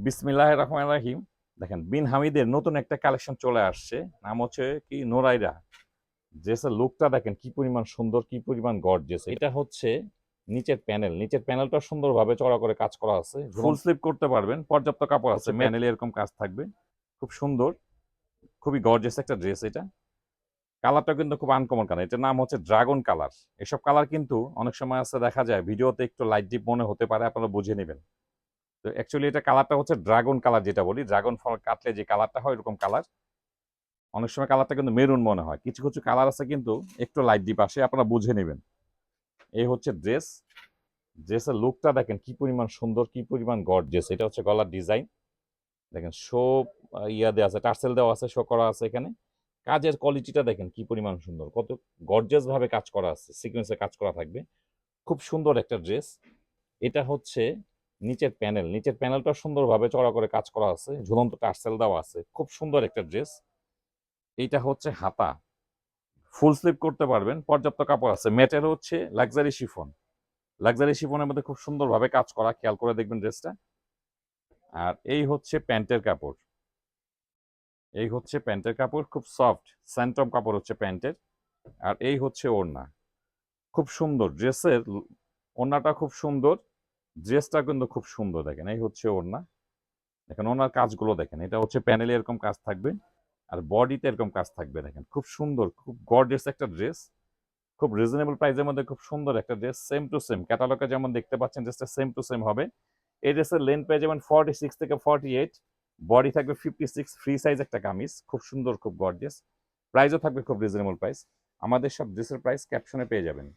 বিসমিল্লাহির রহমানির রহিম। দেখেন বিন হামিদের নতুন একটা কালেকশন চলে আসছে, নাম হচ্ছে কি নোরাইরা। ড্রেসের লুকটা দেখেন কি পরিমাণ সুন্দর, কি পরিমাণ গর্জিয়াস। এটা হচ্ছে নিচের প্যানেলটা সুন্দরভাবে চড়া করে কাজ করা আছে, ফুল স্লিভ করতে পারবেন, পর্যাপ্ত কাপড় আছে, প্যানেলে এরকম কাজ থাকবে, খুব সুন্দর, খুবই গর্জিয়াস একটা ড্রেস। এটা কালারটা কিন্তু খুব আনকমন কালার, এটার নাম হচ্ছে ড্রাগন কালার। এসব কালার কিন্তু অনেক সময় আছে দেখা যায় ভিডিওতে একটু লাইট ডিপ মনে হতে পারে, আপনারা বুঝে নেবেন। তো অ্যাকচুয়ালি এটা কালারটা হচ্ছে ড্রাগন কালার, যেটা বলি ড্রাগন ফল কাটলে যে কালারটা হয় এরকম কালার। অনেক সময় কালারটা কিন্তু মেরুন মনে হয়, কিছু কিছু কালার আছে কিন্তু একটু লাইট ডিপ আসে, আপনারা বুঝে নেবেন। এই হচ্ছে ড্রেসের লুকটা দেখেন কি পরিমাণ সুন্দর, কি পরিমাণ গর্জিয়াস। এটা হচ্ছে গলার ডিজাইন, দেখেন শো ইয়া দেওয়া আছে, টার্সেল দেওয়া আছে, শো করা আছে এখানে। কাজের কোয়ালিটিটা দেখেন কি পরিমাণ সুন্দর, কত গর্জিয়াস ভাবে কাজ করা আছে, সিকোয়েন্সে কাজ করা থাকবে, খুব সুন্দর একটা ড্রেস। এটা হচ্ছে নিচের প্যানেলটা সুন্দরভাবে চড়া করে কাজ করা আছে, ঝুলন্ত টার্সেল দেওয়া আছে, খুব সুন্দর একটা ড্রেস। এইটা হচ্ছে হাতা, ফুল স্লিভ করতে পারবেন, পর্যাপ্ত কাপড় আছে, ম্যাটের হচ্ছে লাক্সারি শিফনের মধ্যে খুব সুন্দরভাবে কাজ করা, খেয়াল করে দেখবেন ড্রেসটা। আর এই হচ্ছে প্যান্টের কাপড়, খুব সফট স্যান্টম কাপড় হচ্ছে প্যান্টের। আর এই হচ্ছে ওড়না, খুব সুন্দর ড্রেসের ওড়নাটা, খুব সুন্দর ড্রেসটা কিন্তু খুব সুন্দর। দেখেন এই হচ্ছে ওড়না, দেখেন ওনার কাজগুলো দেখেন, এটা হচ্ছে প্যানেলে এরকম কাজ থাকবে, আর বডিতে এরকম কাজ থাকবে। দেখেন খুব সুন্দর, খুব গর্জিয়াস একটা ড্রেস, খুব রিজনেবল প্রাইসের মধ্যে খুব সুন্দর একটা ড্রেস, সেম টু সেম ক্যাটালগে যেমন দেখতে পাচ্ছেন ড্রেসটা সেম টু সেম হবে। এই ড্রেসের লেন্থ পেয়ে যাবেন 46 থেকে 48, বডি থাকবে 56, ফ্রি সাইজ একটা কামিজ, খুব সুন্দর, খুব গর্জিয়াস। প্রাইসও থাকবে খুব রিজনেবল প্রাইস। আমাদের সব ড্রেসের প্রাইস ক্যাপশনে পেয়ে যাবেন।